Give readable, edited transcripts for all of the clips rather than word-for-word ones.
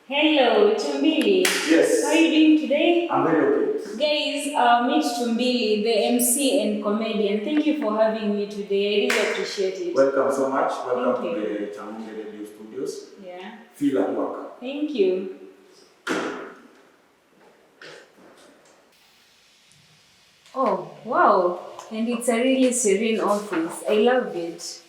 Hello, 2MBILI. Yes. How are you doing today? I'm very okay. Guys, meet 2MBILI, the MC and comedian. Thank you for having me today. I really appreciate it. Welcome so much. Welcome Thank to you. the Changomberadio studios. Yeah. Feel at work. Thank you. Oh, wow. And it's a really serene office. I love it.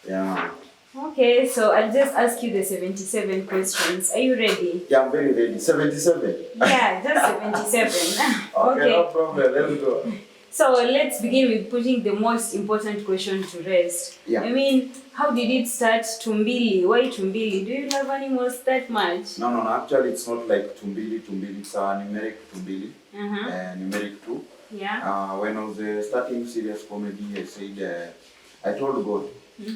Yeah. Okay, so I'll just ask you the 77 questions. Are you ready? Yeah, I'm very ready. 77. Yeah, just 77. Okay, no problem. Let's go. So let's begin with putting the most important question to rest. Yeah. I mean, how did it start? 2MBILI. Why 2MBILI? Do you love animals that much? No. Actually, it's not like 2MBILI. 2MBILI. It's a numeric 2MBILI. Numeric 2. Yeah. When I was starting serious comedy, I said, I told God,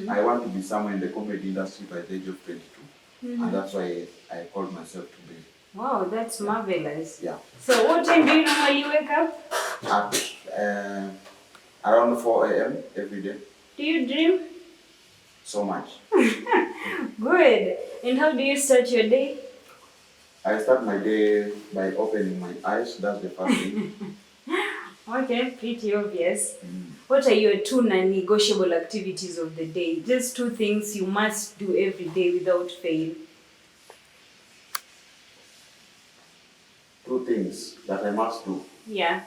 I want to be somewhere in the comedy industry by the age of 22. And that's why I called myself 2MBILI. Wow, that's marvelous. Yeah. So what time do you normally wake up? At around 4 a.m. every day. Do you dream? So much. Good. And how do you start your day? I start my day by opening my eyes. That's the first thing. Okay, pretty obvious. What are your 2 non-negotiable activities of the day? Just 2 things you must do every day without fail. 2 things that I must do Yeah.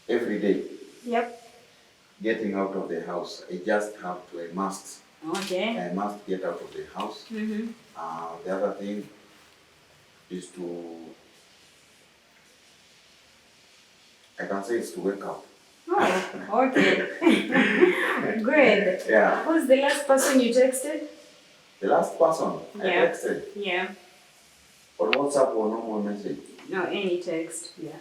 every day. Yep. Getting out of the house. I just have to. I must get out of the house. The other thing is I can say it's to wake up. Oh, okay. Good. Yeah. Who's the last person you texted? The last person I Yeah. texted Yeah. on WhatsApp or normal message. No, any text. Yeah.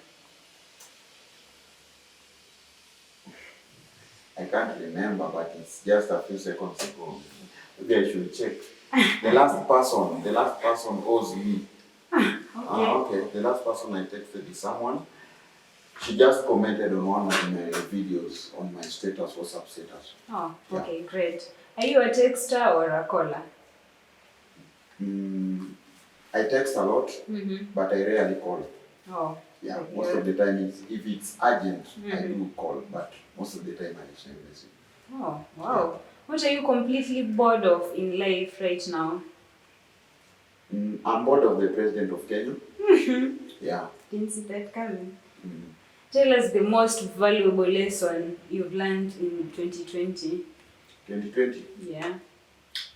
I can't remember, but it's just a few seconds ago. Maybe I should check. The last person owes me. Okay. The last person I texted is someone. She just commented on one of my videos on my status, WhatsApp status. Oh, Yeah. okay, great. Are you a texter or a caller? I text a lot, but I rarely call. Oh. Yeah, okay. most of the time, if it's urgent, I do call, but most of the time I just message. Oh, wow. What are you completely bored of in life right now? I'm bored of the president of Kenya. Yeah. Didn't see that coming. Tell us the most valuable lesson you've learned in 2020. 2020. Yeah.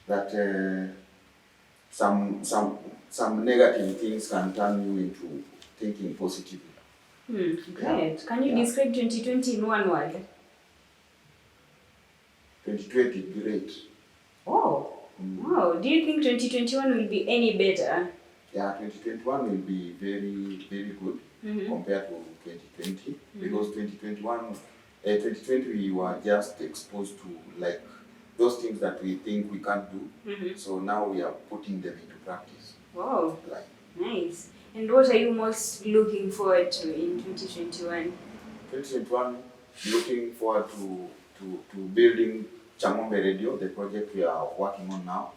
That some negative things can turn you into thinking positively. Great. Can you describe 2020 in one word? 2020, great. Oh, wow. Do you think 2021 will be any better? Yeah, 2021 will be very, very good compared to 2020 because 2020 we were just exposed to like those things that we think we can't do. So now we are putting them into practice. Wow, Like, nice. And what are you most looking forward to in 2021? 2021, looking forward to building Changomberadio, the project we are working on now,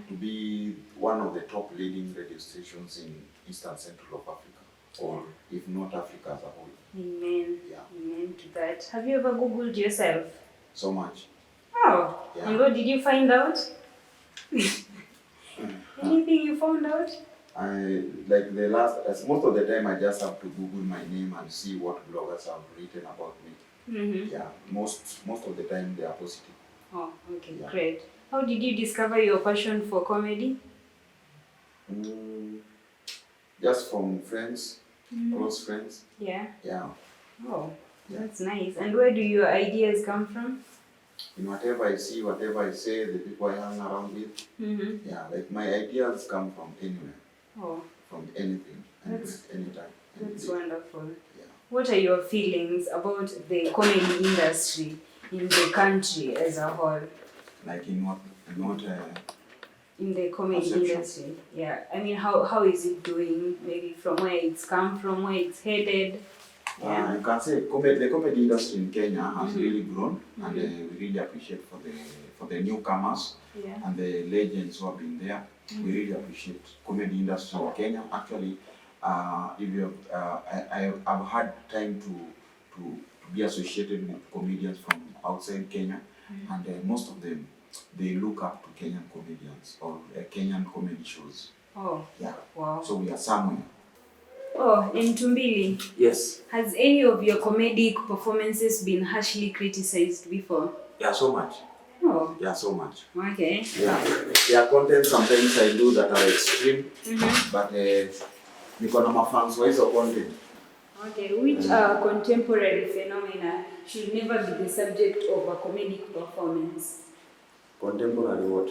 to be one of the top leading radio stations in Eastern Central of Africa, or if not Africa as a whole. Amen. Yeah. Amen to that. Have you ever Googled yourself? So much. Oh, Yeah. and what did you find out? Anything you found out? Most of the time I just have to Google my name and see what bloggers have written about me. Yeah, most of the time they are positive. Oh, okay, Yeah. great. How did you discover your passion for comedy? Just from friends, close friends. Yeah. Yeah. Oh, that's nice. And where do your ideas come from? In whatever I see, whatever I say, the people I hang around with. Yeah, like my ideas come from anywhere. Oh, From anything and That's- anytime. that's wonderful. Yeah. What are your feelings about the comedy industry in the country as a whole? Like in what In the comedy Perception. industry, yeah. I mean, how is it doing? Maybe from where it's come from, where it's headed. Yeah. you can say the comedy industry in Kenya has really grown, and we really appreciate for the newcomers Yeah. and the legends who have been there. We really appreciate comedy industry in Kenya. Actually, if you I've had time to be associated with comedians from outside Kenya, and most of them, they look up to Kenyan comedians or Kenyan comedy shows. Oh, yeah. Wow. So we are somewhere. Oh, and 2MBILI. Yes. Has any of your comedic performances been harshly criticized before? Yeah, so much. Oh. Yeah, so much. Okay. Yeah. There are content sometimes I do that are extreme, but niko na mafans wa hizo content. Okay, which contemporary phenomena should never be the subject of a comedic performance? Contemporary what?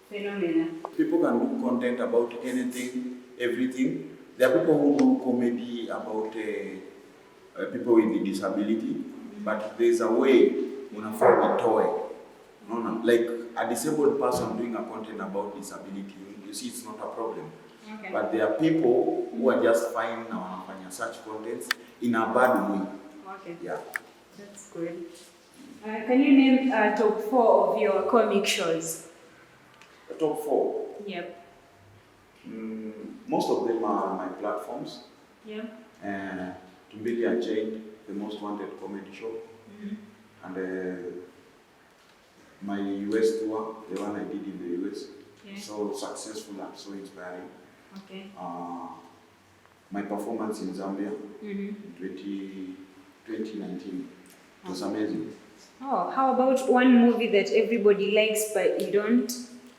Phenomena. People can do content about anything, everything. There are people who do comedy about people with disability, but there's a way unafaa itoe. No, like a disabled person doing a content about disability, you see it's not a problem. Okay. But there are people who are just fine na wanafanya such contents in a bad way. Okay. Yeah. That's good. Can you name top 4 of your comic shows? The top 4? Yep. Most of them are my platforms. Yep. 2MBILI Unchained, the most wanted comedy show. And my US tour, the one I did in the US, so successful and so inspiring. Okay. My performance in Zambia in 2019 was amazing. Oh, how about one movie that everybody likes but you don't?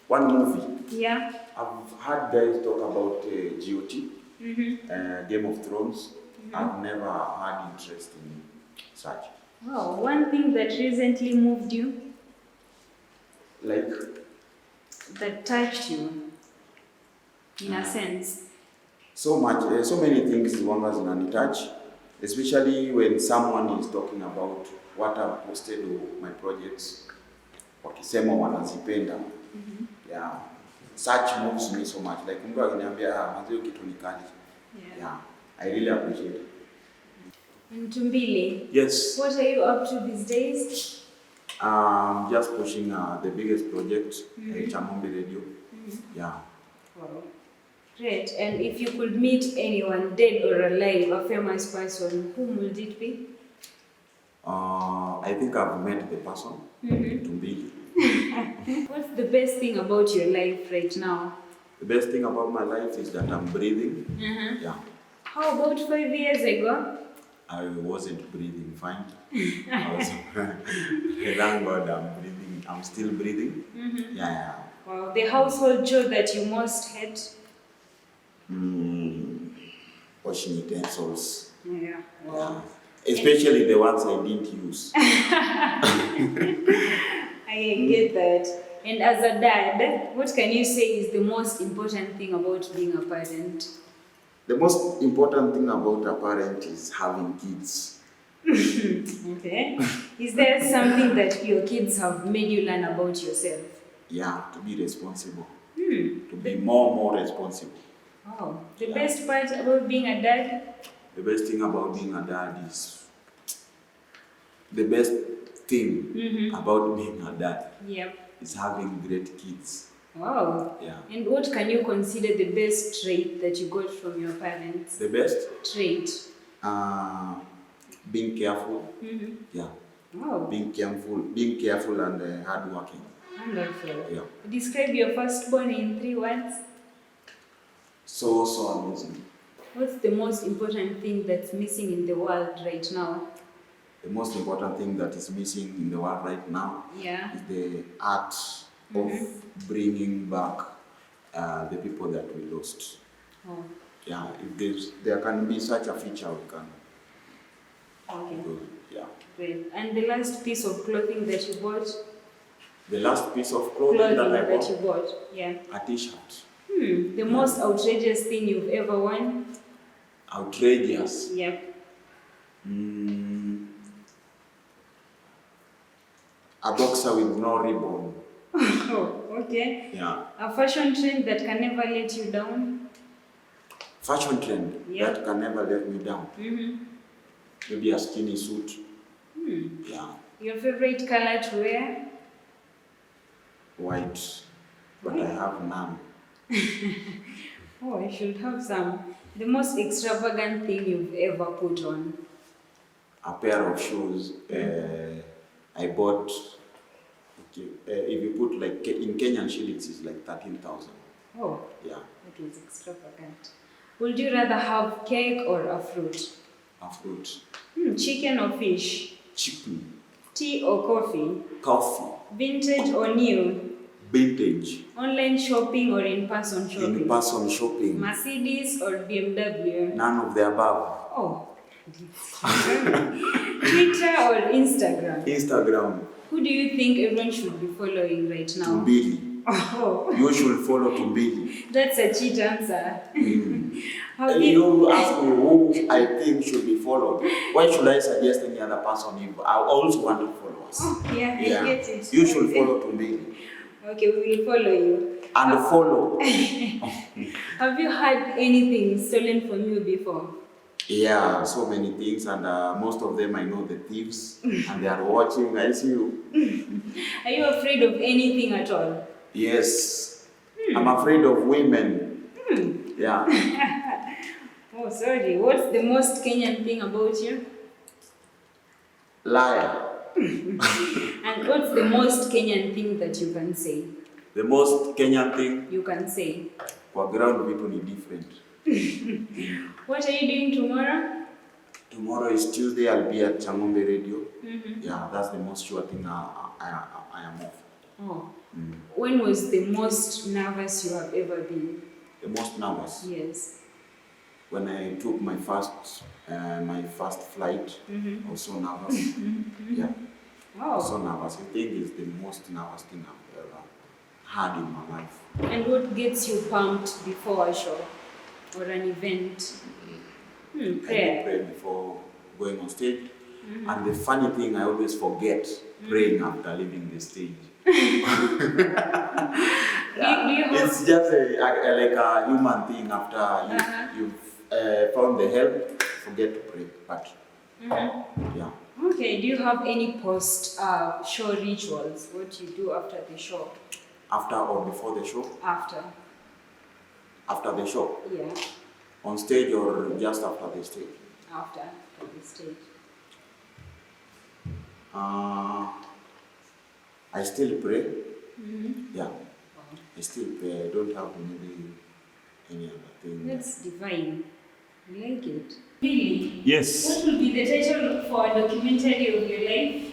One movie? Yeah. I've heard guys talk about GOT, Game of Thrones. I've never had interest in such. Wow, one thing that recently moved you? Like? That touched you, in a sense. So much, so many things one has in touch, especially when someone is talking about what I've posted or my projects, wakisema wanazipenda. Yeah, such moves me so much. Like mtu akiniambia mazio kitu ni kali. Yeah, I really appreciate it. And 2MBILI, yes. What are you up to these days? Just pushing the biggest project, Changomberadio. Yeah. Wow. Great. And if you could meet anyone, dead or alive, a famous person, whom would it be? I think I've met the person, 2MBILI. What's the best thing about your life right now? The best thing about my life is that I'm breathing. Yeah. How about 5 years ago? I wasn't breathing fine. Thank God I'm breathing. I'm still breathing. Yeah. Wow. The household chore that you most hate? Washing utensils. Yeah. Wow. Yeah. Especially the ones I didn't use. I get that. And as a dad, what can you say is the most important thing about being a parent? The most important thing about a parent is having kids. Okay. Is there something that your kids have made you learn about yourself? Yeah, to be responsible. To be more responsible. Oh, the best part about being a dad? The best thing about being a dad is... The best thing about being a dad is having great kids. Wow. Yeah. And what can you consider the best trait that you got from your parents? The best? Trait. Being careful. Yeah. Wow. Being careful and hardworking. Wonderful. Yeah. Describe your firstborn in 3 words. So amazing. What's the most important thing that's missing in the world right now? The most important thing that is missing in the world right now is the art of bringing back the people that we lost. Oh. Yeah, if there can be such a feature, we can. Okay. Yeah. Great. And the last piece of clothing that you bought? The last piece of clothing that I you bought? Yeah. A t-shirt. The most outrageous thing you've ever worn? Outrageous? Yep. A boxer with no ribbon. Oh, okay. Yeah. A fashion trend that can never let you down? Fashion trend that can never let me down? Maybe a skinny suit. Yeah. Your favorite color to wear? White. But I have none. Oh, I should have some. The most extravagant thing you've ever put on. A pair of shoes I bought. Okay, if you put like in Kenyan shillings, it's like 13,000. Oh, Yeah. that was extravagant. Would you rather have cake or a fruit? A fruit. Chicken or fish? Chicken. Tea or coffee? Coffee. Vintage or new? Vintage. Online shopping or in-person shopping? In-person shopping. Mercedes or BMW? None of the above. Oh. Twitter or Instagram? Instagram. Who do you think everyone should be following right now? 2MBILI. Oh. You should follow 2MBILI. That's a cheat answer. You ask me who I think should be followed. Why should I suggest any other person if I also want to follow us? Oh, yeah, I get it. You should follow 2MBILI. Okay, we will follow you. And follow. Have you had anything stolen from you before? Yeah, so many things, and most of them I know the thieves, and they are watching. I see you. Are you afraid of anything at all? Yes. I'm afraid of women. Yeah. Oh, sorry. What's the most Kenyan thing about you? Liar. And what's the most Kenyan thing that you can say? The most Kenyan thing? You can say. For ground people is different. What are you doing tomorrow? Tomorrow is Tuesday. I'll be at Changomberadio. Yeah, that's the most sure thing I am off. Oh. When was the most nervous you have ever been? The most nervous? Yes. When I took my first flight, I was so nervous. Yeah. Wow. I was so nervous. I think it's the most nervous thing I've ever had in my life. And what gets you pumped before a show or an event? Prayer. I pray before going on stage. And the funny thing, I always forget praying after leaving the stage. It's just like a human thing. After you've found the help, forget to pray. But yeah. Okay. Do you have any post-show rituals? What you do after the show? After or before the show? After. After the show? Yeah. On stage or just after the stage? After the stage. I still pray. Yeah. I still pray. I don't have maybe any other thing. That's divine. I like it. Really? Yes. What will be the title for a documentary of your life?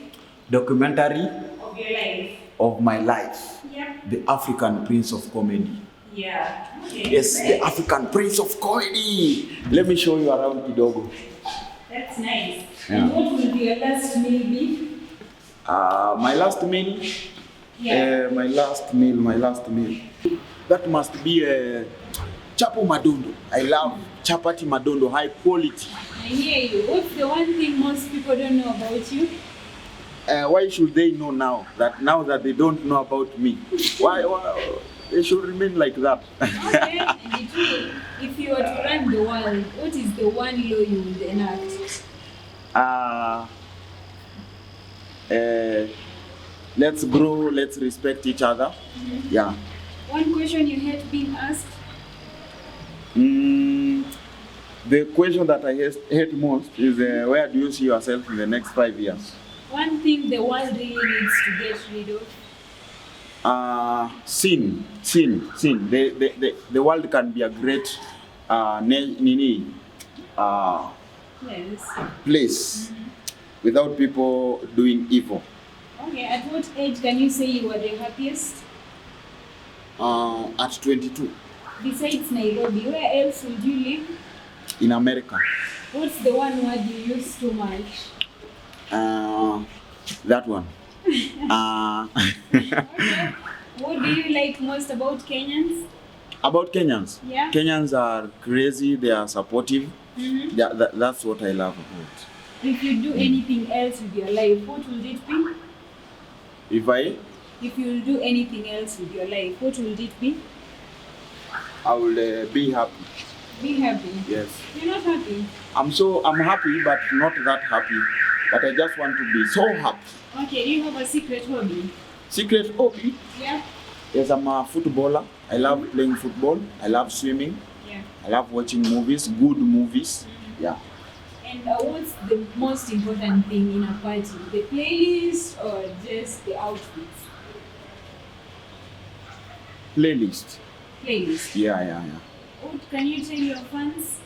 Documentary Of your life. of my life. Yeah. The African Prince of Comedy. Yeah. Okay. Yes, Great. the African Prince of Comedy. Let me show you around Kidogo. That's nice. Yeah. And what will be your last meal be? My last meal. Yeah. My last meal. That must be chapo madondo. I love chapati madondo, high quality. I hear you. What's the one thing most people don't know about you? Why should they know now that they don't know about me? Why they should remain like that. Okay. And it will. If you were to run the world, what is the one law you would enact? Let's grow, let's respect each other. Yeah. One question you hate being asked? The question that I hate most is where do you see yourself in the next 5 years? One thing the world really needs to get rid of? Sin. The world can be a great Yes. place without people doing evil. Okay, at what age can you say you were the happiest? At 22. Besides Nairobi, where else would you live? In America. What's the one word you use too much? That one. Okay. What do you like most about Kenyans? About Kenyans? Yeah. Kenyans are crazy, they are supportive. That's what I love about. If you do anything else with your life, what will it be? If you will do anything else with your life, what will it be? I will be happy. Be happy. Yes. You're not happy? I'm happy, but not that happy. But I just want to be so happy. Okay, do you have a secret hobby? Secret hobby? Yeah. Yes, I'm a footballer. I love playing football. I love swimming. Yeah. I love watching movies, good movies. Yeah. And what's the most important thing in a party? The playlist or just the outfits? Playlist. Playlist. Yeah. What can you tell your fans?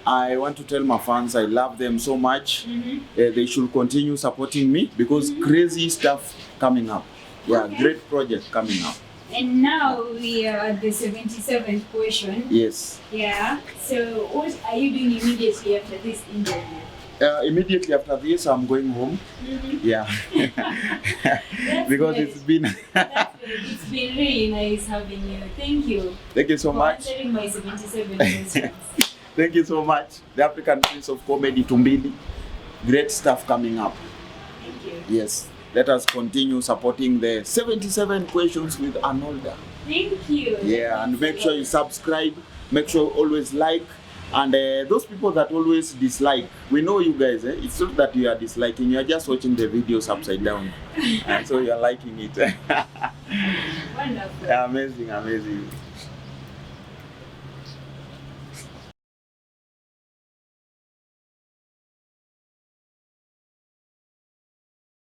I want to tell my fans I love them so much. They should continue supporting me because crazy stuff coming up. Yeah, Okay. Great project coming up. And now we are at the 77th question. Yes. Yeah. So what are you doing immediately after this interview? Immediately after this, I'm going home. Yeah. That's because great. it's been That's great. It's been really nice having you. Thank you. Thank you so for much. answering my 77 questions. Thank you so much. The African Prince of Comedy, 2MBILI. Great stuff coming up. Thank you. Yes. Let us continue supporting the 77 questions with Arnolda. Thank you. Yeah, and make sure you subscribe. Make sure you always like. And those people that always dislike, we know you guys. It's not that you are disliking. You are just watching the videos upside down, and so you are liking it. Wonderful. Amazing.